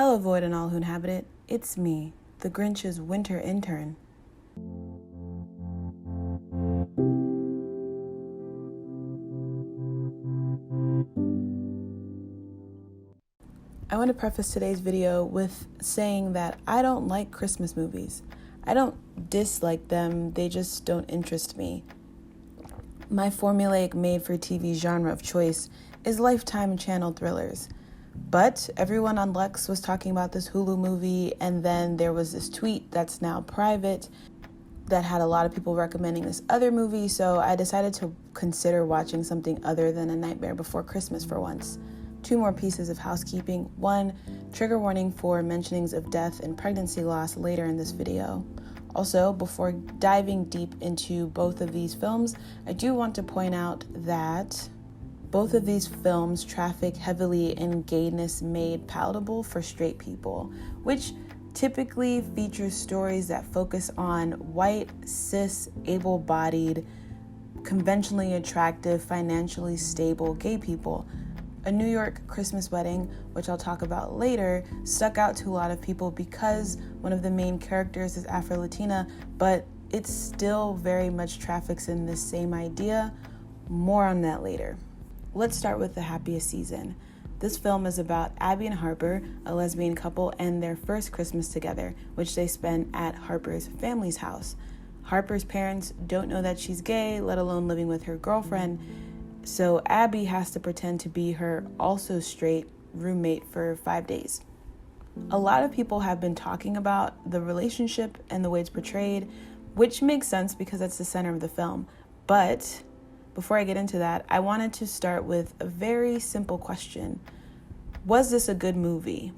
Hello, Void and all who inhabit it. It's me, the Grinch's winter intern. I want to preface today's video with saying that I don't like Christmas movies. I don't dislike them, they just don't interest me. My formulaic made-for-TV genre of choice is Lifetime channel thrillers. But everyone on Lex was talking about this Hulu movie, and then there was this tweet that's now private that had a lot of people recommending this other movie, so I decided to consider watching something other than A Nightmare Before Christmas for once. 2 more pieces of housekeeping. 1, trigger warning for mentionings of death and pregnancy loss later in this video. Also, before diving deep into both of these films, I do want to point out that both of these films traffic heavily in gayness made palatable for straight people, which typically features stories that focus on white, cis, able-bodied, conventionally attractive, financially stable gay people. A New York Christmas Wedding, which I'll talk about later, stuck out to a lot of people because one of the main characters is Afro-Latina, but it still very much traffics in this same idea. More on that later. Let's start with The Happiest Season. This film is about Abby and Harper, a lesbian couple, and their first Christmas together, which they spend at Harper's family's house. Harper's parents don't know that she's gay, let alone living with her girlfriend, so Abby has to pretend to be her also straight roommate for 5 days. A lot of people have been talking about the relationship and the way it's portrayed, which makes sense because that's the center of the film. But before I get into that, I wanted to start with a very simple question. Was this a good movie?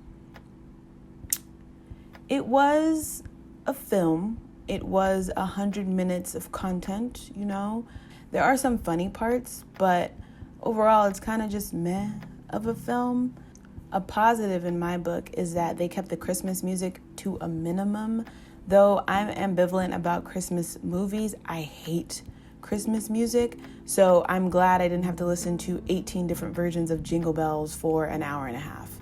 It was a film. It was 100 minutes of content, you know. There are some funny parts, but overall it's kind of just meh of a film. A positive in my book is that they kept the Christmas music to a minimum. Though I'm ambivalent about Christmas movies, I hate Christmas music, so I'm glad I didn't have to listen to 18 different versions of Jingle Bells for an hour and a half.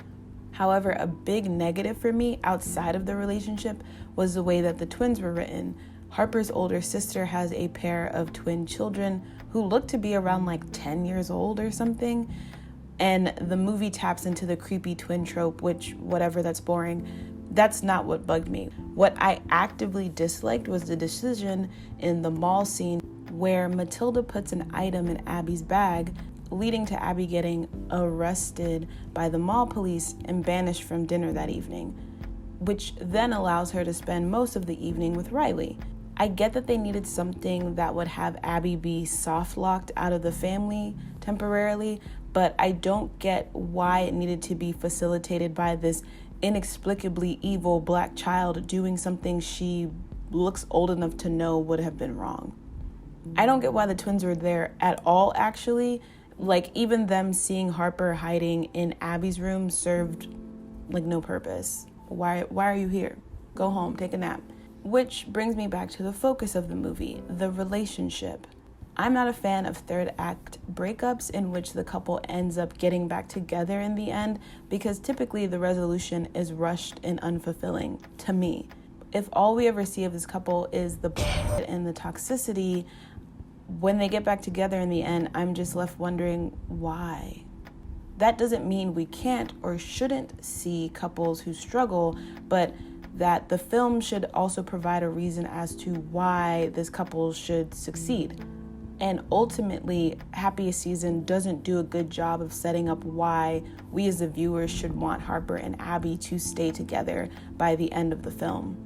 However, a big negative for me outside of the relationship was the way that the twins were written. Harper's older sister has a pair of twin children who look to be around like 10 years old or something, and the movie taps into the creepy twin trope, which, whatever, that's boring. That's not what bugged me. What I actively disliked was the decision in the mall scene where Matilda puts an item in Abby's bag, leading to Abby getting arrested by the mall police and banished from dinner that evening, which then allows her to spend most of the evening with Riley. I get that they needed something that would have Abby be soft-locked out of the family temporarily, but I don't get why it needed to be facilitated by this inexplicably evil black child doing something she looks old enough to know would have been wrong. I don't get why the twins were there at all, actually. Like, even them seeing Harper hiding in Abby's room served, like, no purpose. Why are you here? Go home, take a nap. Which brings me back to the focus of the movie, the relationship. I'm not a fan of third act breakups in which the couple ends up getting back together in the end, because typically the resolution is rushed and unfulfilling to me. If all we ever see of this couple is the and the toxicity, when they get back together in the end, I'm just left wondering why. That doesn't mean we can't or shouldn't see couples who struggle, but that the film should also provide a reason as to why this couple should succeed. And ultimately, Happiest Season doesn't do a good job of setting up why we as the viewers should want Harper and Abby to stay together by the end of the film.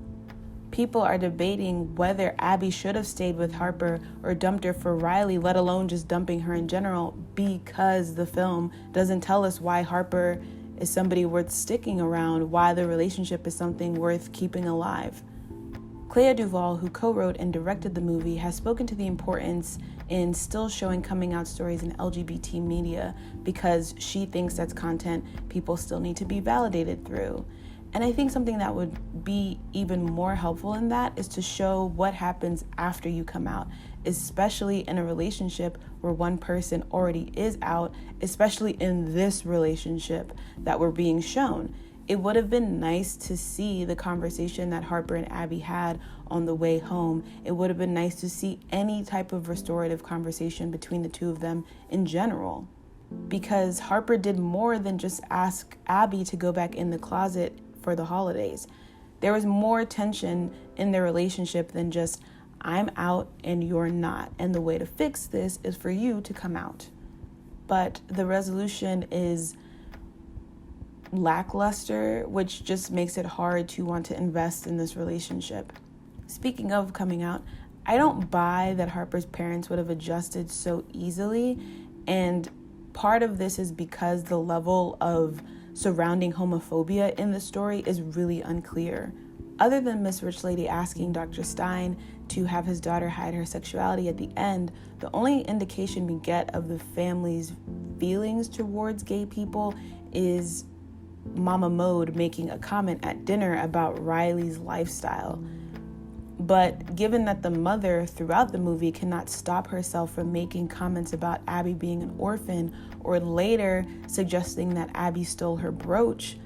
People are debating whether Abby should have stayed with Harper or dumped her for Riley, let alone just dumping her in general, because the film doesn't tell us why Harper is somebody worth sticking around, why the relationship is something worth keeping alive. Clea Duvall, who co-wrote and directed the movie, has spoken to the importance in still showing coming out stories in LGBT media because she thinks that's content people still need to be validated through. And I think something that would be even more helpful in that is to show what happens after you come out, especially in a relationship where one person already is out, especially in this relationship that we're being shown. It would have been nice to see the conversation that Harper and Abby had on the way home. It would have been nice to see any type of restorative conversation between the two of them in general. Because Harper did more than just ask Abby to go back in the closet for the holidays. There was more tension in their relationship than just, I'm out and you're not. And the way to fix this is for you to come out. But the resolution is lackluster, which just makes it hard to want to invest in this relationship. Speaking of coming out, I don't buy that Harper's parents would have adjusted so easily, and part of this is because the level of surrounding homophobia in the story is really unclear. Other than Miss Rich Lady asking Dr. Stein to have his daughter hide her sexuality at the end, the only indication we get of the family's feelings towards gay people is Mama Mode making a comment at dinner about Riley's lifestyle. But given that the mother throughout the movie cannot stop herself from making comments about Abby being an orphan, or later suggesting that Abby stole her brooch,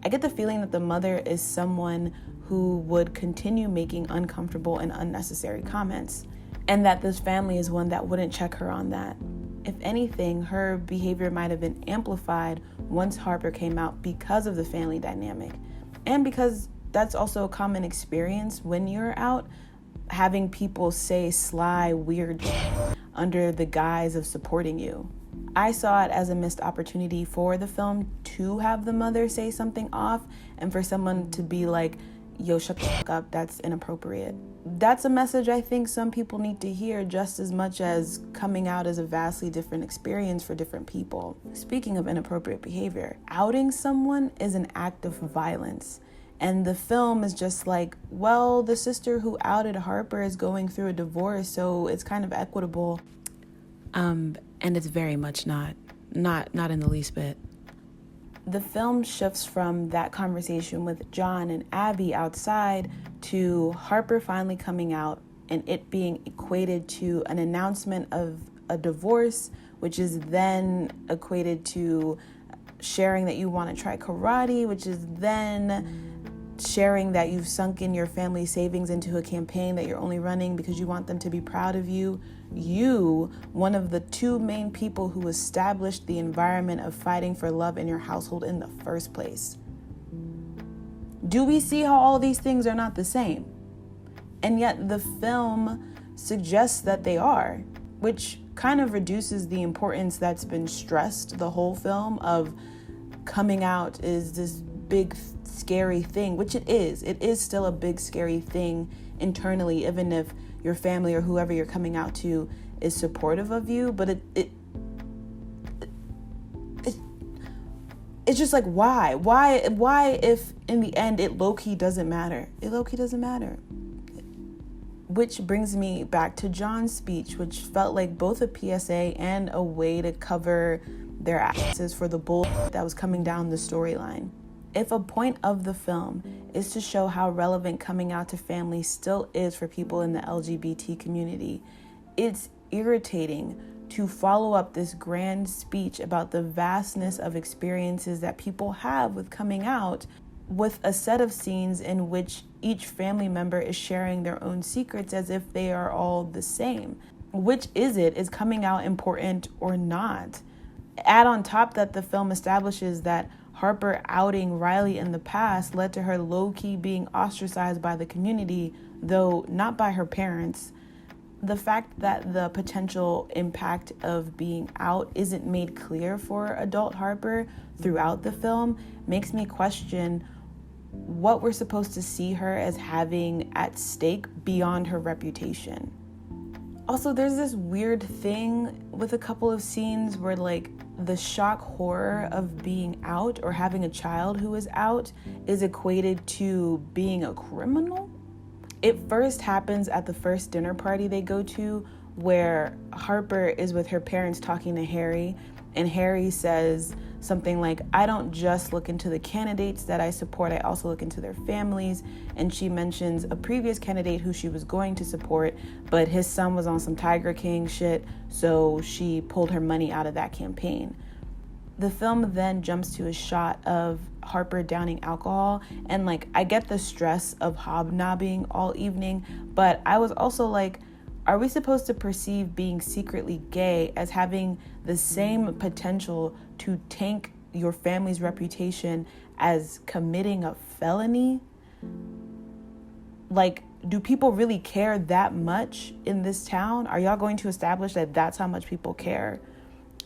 I get the feeling that the mother is someone who would continue making uncomfortable and unnecessary comments, and that this family is one that wouldn't check her on that. If anything, her behavior might have been amplified once Harper came out because of the family dynamic, and because that's also a common experience when you're out, having people say sly, weird shit under the guise of supporting you. I saw it as a missed opportunity for the film to have the mother say something off, and for someone to be like, yo, shut the fuck up, that's inappropriate. That's a message I think some people need to hear just as much as coming out is a vastly different experience for different people. Speaking of inappropriate behavior, outing someone is an act of violence. And the film is just like, well, the sister who outed Harper is going through a divorce, so it's kind of equitable. And it's very much not in the least bit. The film shifts from that conversation with John and Abby outside to Harper finally coming out and it being equated to an announcement of a divorce, which is then equated to sharing that you want to try karate, which is then sharing that you've sunk in your family savings into a campaign that you're only running because you want them to be proud of you. You, one of the two main people who established the environment of fighting for love in your household in the first place. Do we see how all these things are not the same? And yet the film suggests that they are, which kind of reduces the importance that's been stressed the whole film of coming out is this big scary thing, which it is. It is still a big scary thing internally, even if your family or whoever you're coming out to is supportive of you. But it's just like, why if in the end it low-key doesn't matter? It low-key doesn't matter. Which brings me back to John's speech, which felt like both a PSA and a way to cover their asses for the bull that was coming down the storyline. If a point of the film is to show how relevant coming out to family still is for people in the LGBT community, it's irritating to follow up this grand speech about the vastness of experiences that people have with coming out with a set of scenes in which each family member is sharing their own secrets as if they are all the same. Which is it? Is coming out important or not? Add on top that the film establishes that Harper outing Riley in the past led to her low-key being ostracized by the community, though not by her parents. The fact that the potential impact of being out isn't made clear for adult Harper throughout the film makes me question what we're supposed to see her as having at stake beyond her reputation. Also, there's this weird thing with a couple of scenes where like the shock horror of being out or having a child who is out is equated to being a criminal. It first happens at the first dinner party they go to, where Harper is with her parents talking to Harry, and Harry says something like, I don't just look into the candidates that I support, I also look into their families. And she mentions a previous candidate who she was going to support, but his son was on some Tiger King shit, so she pulled her money out of that campaign. The film then jumps to a shot of Harper downing alcohol, and like, I get the stress of hobnobbing all evening, but I was also like, are we supposed to perceive being secretly gay as having the same potential to tank your family's reputation as committing a felony? Like, do people really care that much in this town? Are y'all going to establish that that's how much people care?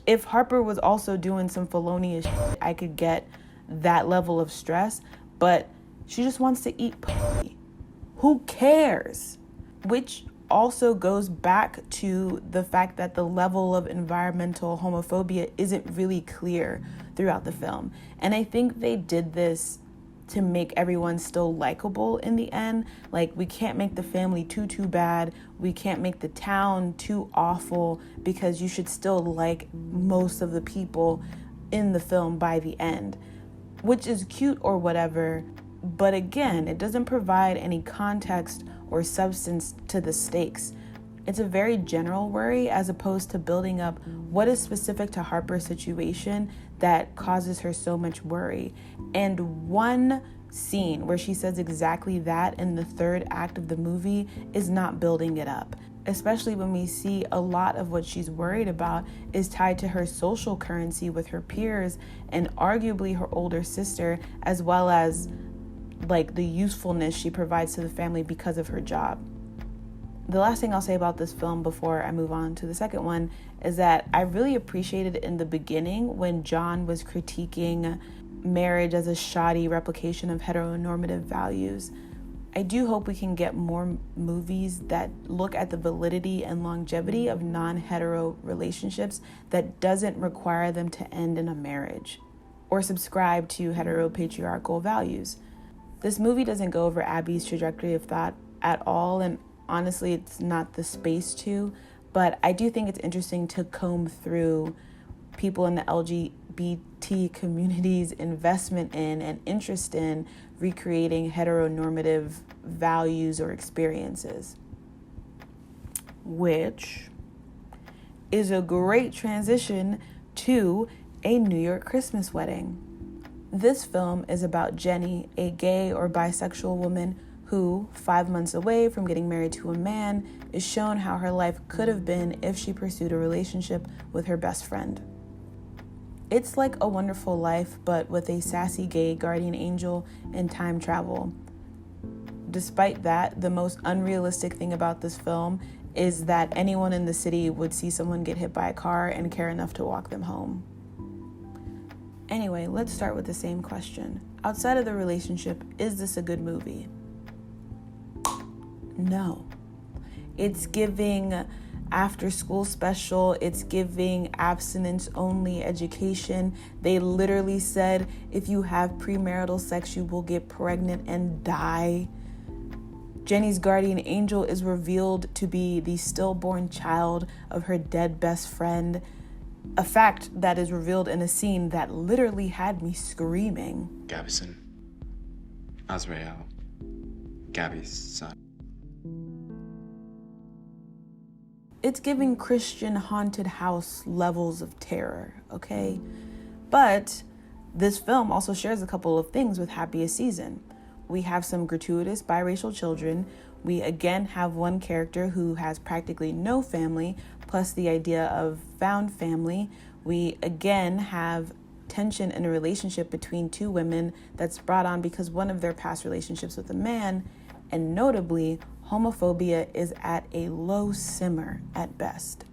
If Harper was also doing some felonious shit, I could get that level of stress, but she just wants to eat pussy. Who cares? Which also goes back to the fact that the level of environmental homophobia isn't really clear throughout the film. And I think they did this to make everyone still likable in the end. Like, we can't make the family too bad. We can't make the town too awful, because you should still like most of the people in the film by the end, which is cute or whatever. But again, it doesn't provide any context or substance to the stakes. It's a very general worry as opposed to building up what is specific to Harper's situation that causes her so much worry. And one scene where she says exactly that in the third act of the movie is not building it up, especially when we see a lot of what she's worried about is tied to her social currency with her peers and arguably her older sister, as well as like the usefulness she provides to the family because of her job. The last thing I'll say about this film before I move on to the second one is that I really appreciated in the beginning when John was critiquing marriage as a shoddy replication of heteronormative values. I do hope we can get more movies that look at the validity and longevity of non-hetero relationships that doesn't require them to end in a marriage or subscribe to heteropatriarchal values. This movie doesn't go over Abby's trajectory of thought at all, and honestly, it's not the space to, but I do think it's interesting to comb through people in the LGBT community's investment in and interest in recreating heteronormative values or experiences, which is a great transition to A New York Christmas Wedding. This film is about Jenny, a gay or bisexual woman who, 5 months away from getting married to a man, is shown how her life could have been if she pursued a relationship with her best friend. It's like A Wonderful Life, but with a sassy gay guardian angel and time travel. Despite that, the most unrealistic thing about this film is that anyone in the city would see someone get hit by a car and care enough to walk them home. Anyway, let's start with the same question. Outside of the relationship, is this a good movie? No. It's giving after school special, it's giving abstinence only education. They literally said if you have premarital sex, you will get pregnant and die. Jenny's guardian angel is revealed to be the stillborn child of her dead best friend, a fact that is revealed in a scene that literally had me screaming. Gabbyson. Azrael. Gabby's son. It's giving Christian haunted house levels of terror, okay? But this film also shares a couple of things with Happiest season. We have some gratuitous biracial children. We again have one character who has practically no family, plus the idea of found family. We again have tension in a relationship between two women that's brought on because one of their past relationships with a man, and notably, homophobia is at a low simmer at best.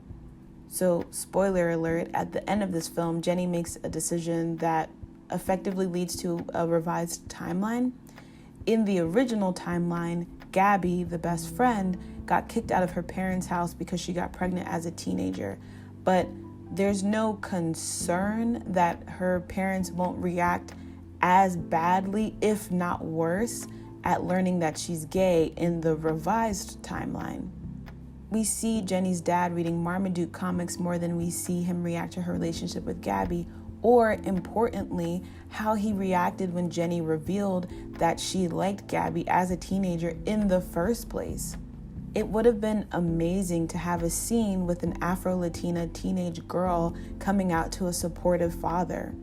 So, spoiler alert, at the end of this film, Jenny makes a decision that effectively leads to a revised timeline. In the original timeline, Gabby, the best friend, got kicked out of her parents' house because she got pregnant as a teenager. But there's no concern that her parents won't react as badly, if not worse, at learning that she's gay in the revised timeline. We see Jenny's dad reading Marmaduke comics more than we see him react to her relationship with Gabby, or importantly, how he reacted when Jenny revealed that she liked Gabby as a teenager in the first place. It would have been amazing to have a scene with an Afro-Latina teenage girl coming out to a supportive father.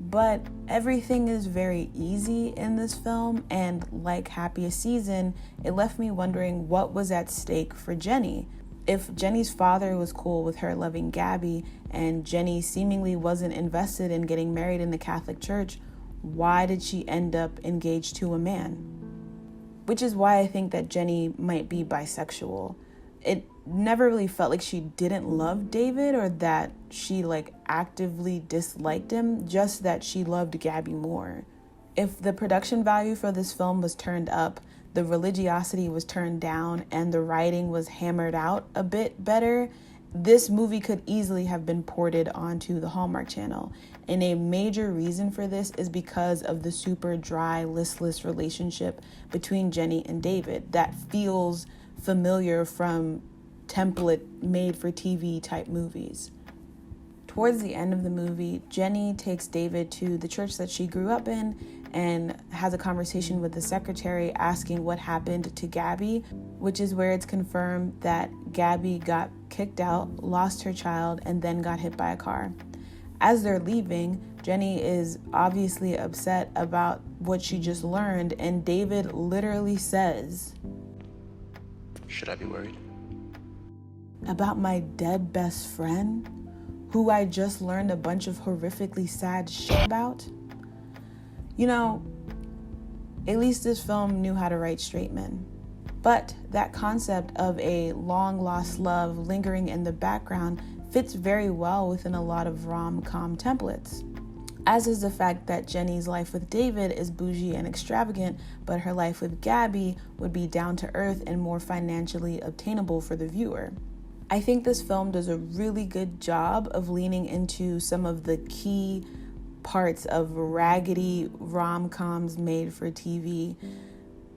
But everything is very easy in this film, and like Happiest Season, it left me wondering what was at stake for Jenny. If Jenny's father was cool with her loving Gabby, and Jenny seemingly wasn't invested in getting married in the Catholic Church, why did she end up engaged to a man? Which is why I think that Jenny might be bisexual. It never really felt like she didn't love David or that she actively disliked him, just that she loved Gabby more. If the production value for this film was turned up, the religiosity was turned down, and the writing was hammered out a bit better, this movie could easily have been ported onto the Hallmark Channel. And a major reason for this is because of the super dry, listless relationship between Jenny and David that feels familiar from template made-for-TV type movies. Towards the end of the movie, Jenny takes David to the church that she grew up in and has a conversation with the secretary asking what happened to Gabby, which is where it's confirmed that Gabby got kicked out, lost her child, and then got hit by a car. As they're leaving, Jenny is obviously upset about what she just learned, and David literally says, Should I be worried? About my dead best friend, who I just learned a bunch of horrifically sad shit about? You know, at least this film knew how to write straight men. But that concept of a long-lost love lingering in the background fits very well within a lot of rom-com templates. As is the fact that Jenny's life with David is bougie and extravagant, but her life with Gabby would be down to earth and more financially obtainable for the viewer. I think this film does a really good job of leaning into some of the key parts of raggedy rom-coms made for TV,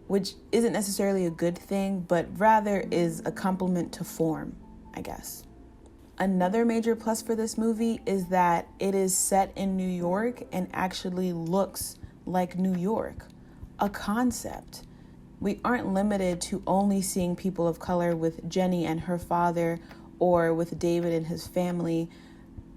which isn't necessarily a good thing, but rather is a compliment to form, I guess. Another major plus for this movie is that it is set in New York and actually looks like New York, a concept. We aren't limited to only seeing people of color with Jenny and her father or with David and his family.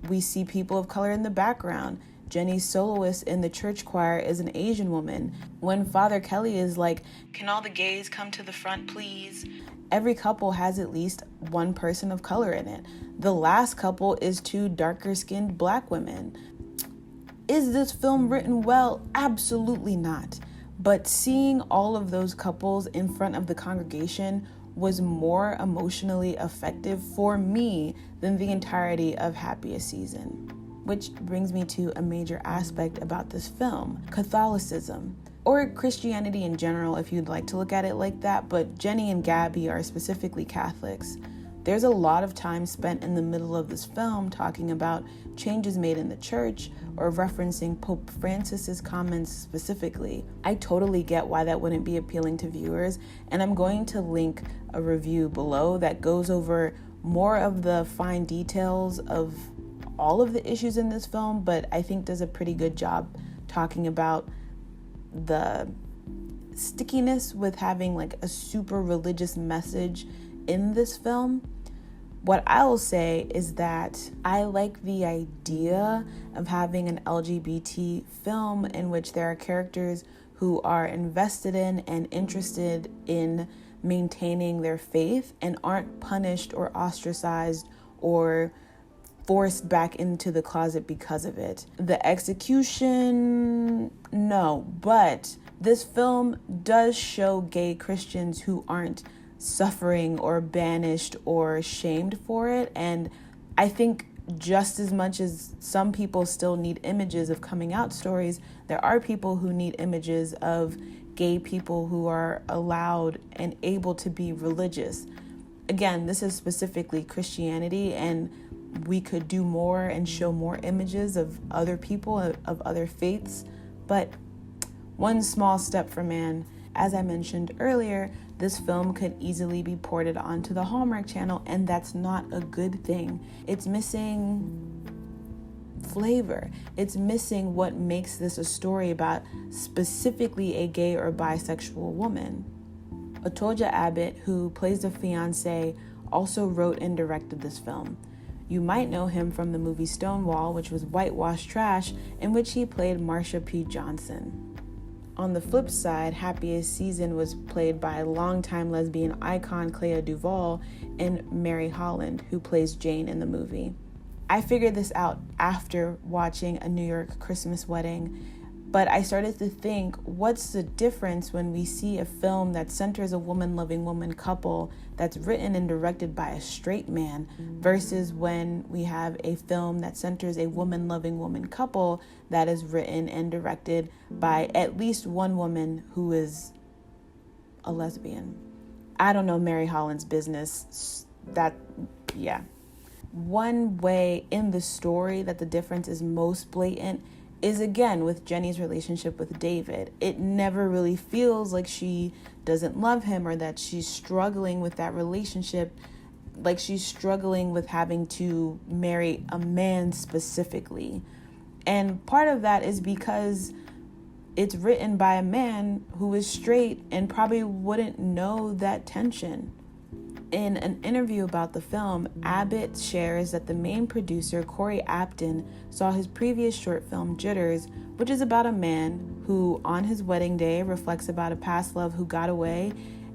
We see people of color in the background. Jenny's soloist in the church choir is an Asian woman. When Father Kelly is like, "Can all the gays come to the front, please?" Every couple has at least one person of color in it. The last couple is two darker-skinned black women. Is this film written well? Absolutely not. But seeing all of those couples in front of the congregation was more emotionally effective for me than the entirety of Happiest Season. Which brings me to a major aspect about this film, Catholicism, or Christianity in general if you'd like to look at it like that, but Jenny and Gabby are specifically Catholics. There's a lot of time spent in the middle of this film talking about changes made in the church or referencing Pope Francis's comments specifically. I totally get why that wouldn't be appealing to viewers, and I'm going to link a review below that goes over more of the fine details of all of the issues in this film, but I think does a pretty good job talking about the stickiness with having a super religious message in this film. What I will say is that I like the idea of having an LGBT film in which there are characters who are invested in and interested in maintaining their faith and aren't punished or ostracized or forced back into the closet because of it. The execution, no, but this film does show gay Christians who aren't suffering or banished or shamed for it, and I think just as much as some people still need images of coming out stories, there are people who need images of gay people who are allowed and able to be religious. Again, this is specifically Christianity, and we could do more and show more images of other people, of other faiths, but one small step for man. As I mentioned earlier, this film could easily be ported onto the Hallmark Channel, and that's not a good thing. It's missing flavor. It's missing what makes this a story about specifically a gay or bisexual woman. Otoja Abbott, who plays the fiancé, also wrote and directed this film. You might know him from the movie Stonewall, which was whitewashed trash, in which he played Marsha P. Johnson. On the flip side, Happiest season was played by longtime lesbian icon Clea Duvall and Mary Holland, who plays Jane in the movie. I figured this out after watching A New York Christmas Wedding, but I started to think, what's the difference when we see a film that centers a woman-loving woman couple that's written and directed by a straight man versus when we have a film that centers a woman-loving woman couple that is written and directed by at least one woman who is a lesbian. I don't know Mary Holland's business. One way in the story that the difference is most blatant is again with Jenny's relationship with David. It never really feels like she doesn't love him or that she's struggling with that relationship, like she's struggling with having to marry a man specifically. And part of that is because it's written by a man who is straight and probably wouldn't know that tension. In an interview about the film, Abbott shares that the main producer, Corey Apton, saw his previous short film, Jitters, which is about a man who, on his wedding day, reflects about a past love who got away,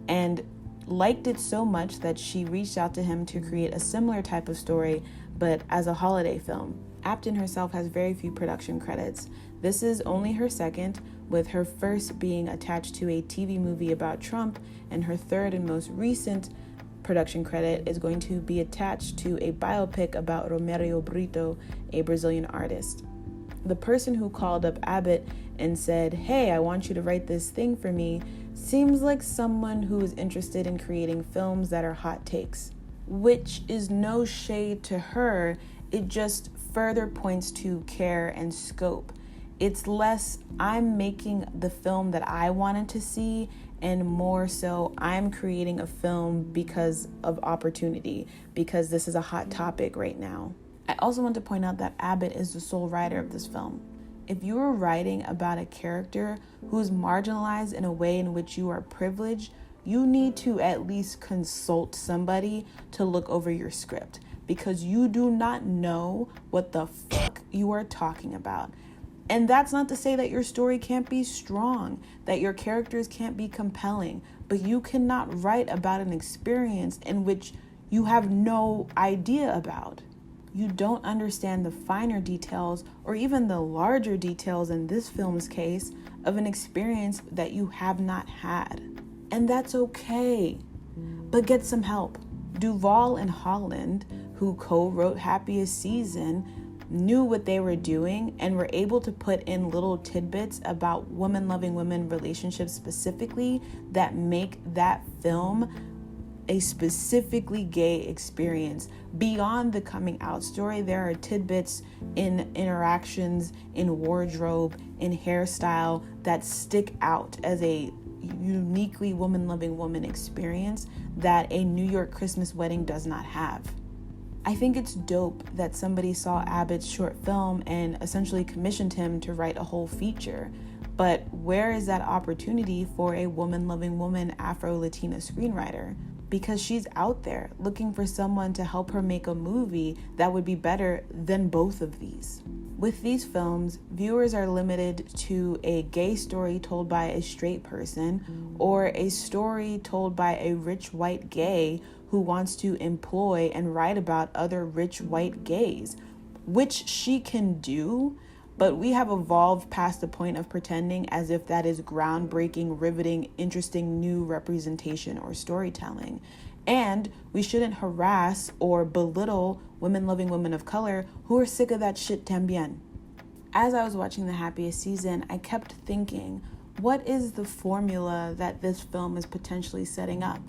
and liked it so much that she reached out to him to create a similar type of story, but as a holiday film. Apton herself has very few production credits. This is only her second, with her first being attached to a TV movie about Trump, and her third and most recent production credit is going to be attached to a biopic about Romério Brito, a Brazilian artist. The person who called up Abbott and said, "Hey, I want you to write this thing for me," seems like someone who is interested in creating films that are hot takes, which is no shade to her. It just further points to care and scope. It's less, I'm making the film that I wanted to see, and more so, I'm creating a film because of opportunity, because this is a hot topic right now. I also want to point out that Abbott is the sole writer of this film. If you are writing about a character who is marginalized in a way in which you are privileged, you need to at least consult somebody to look over your script, because you do not know what the fuck you are talking about. And that's not to say that your story can't be strong, that your characters can't be compelling, but you cannot write about an experience in which you have no idea about. You don't understand the finer details or even the larger details in this film's case of an experience that you have not had. And that's okay, but get some help. Duvall and Holland, who co-wrote Happiest season, knew what they were doing and were able to put in little tidbits about woman-loving women relationships specifically that make that film a specifically gay experience. Beyond the coming out story, there are tidbits in interactions, in wardrobe, in hairstyle that stick out as a uniquely woman-loving woman experience that a New York Christmas Wedding does not have. I think it's dope that somebody saw Abbott's short film and essentially commissioned him to write a whole feature. But where is that opportunity for a woman-loving woman Afro-Latina screenwriter? Because she's out there looking for someone to help her make a movie that would be better than both of these. With these films, viewers are limited to a gay story told by a straight person or a story told by a rich white gay who wants to employ and write about other rich white gays, which she can do, but we have evolved past the point of pretending as if that is groundbreaking, riveting, interesting new representation or storytelling. And we shouldn't harass or belittle women-loving women of color who are sick of that shit también. As I was watching the Happiest season, I kept thinking, what is the formula that this film is potentially setting up?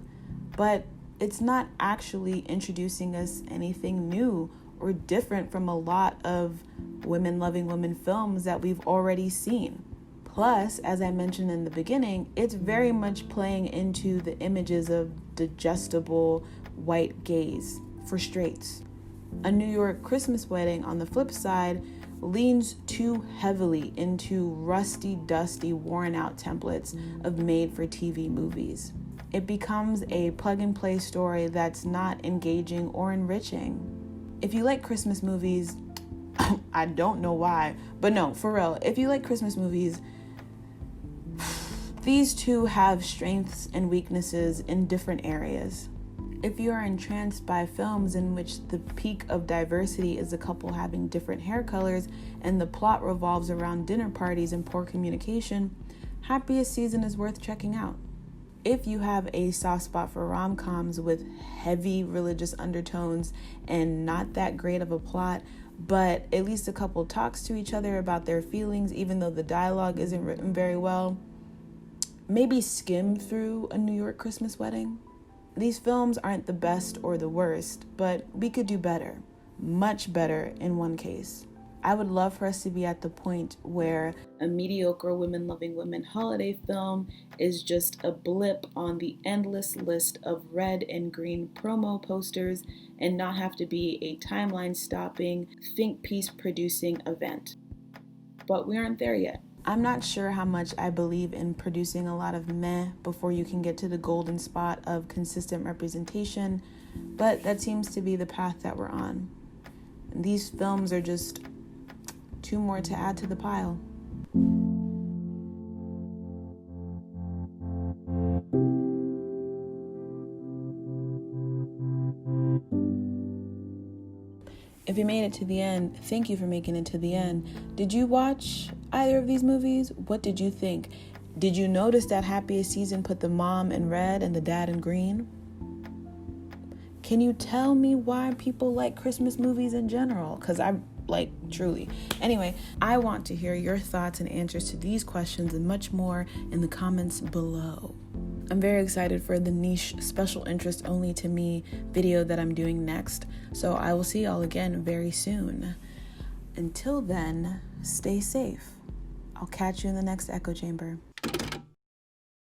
But it's not actually introducing us anything new or different from a lot of women-loving women films that we've already seen. Plus, as I mentioned in the beginning, it's very much playing into the images of digestible white gays for straights. A New York Christmas Wedding, on the flip side, leans too heavily into rusty, dusty, worn-out templates of made-for-TV movies. It becomes a plug-and-play story that's not engaging or enriching. If you like Christmas movies, I don't know why, but no, for real, if you like Christmas movies, these two have strengths and weaknesses in different areas. If you are entranced by films in which the peak of diversity is a couple having different hair colors and the plot revolves around dinner parties and poor communication, Happiest season is worth checking out. If you have a soft spot for rom-coms with heavy religious undertones and not that great of a plot, but at least a couple talks to each other about their feelings even though the dialogue isn't written very well, maybe skim through A New York Christmas Wedding. These films aren't the best or the worst, but we could do better, much better in one case. I would love for us to be at the point where a mediocre women-loving women holiday film is just a blip on the endless list of red and green promo posters and not have to be a timeline-stopping, think-piece-producing event. But we aren't there yet. I'm not sure how much I believe in producing a lot of meh before you can get to the golden spot of consistent representation, but that seems to be the path that we're on. And these films are just two more to add to the pile. If you made it to the end, thank you for making it to the end. Did you watch either of these movies? What did you think? Did you notice that Happiest season put the mom in red and the dad in green? Can you tell me why people like Christmas movies in general? Because I like, truly. Anyway, I want to hear your thoughts and answers to these questions and much more in the comments below. I'm very excited for the niche special interest only to me video that I'm doing next. So I will see y'all again very soon. Until then, stay safe. I'll catch you in the next echo chamber.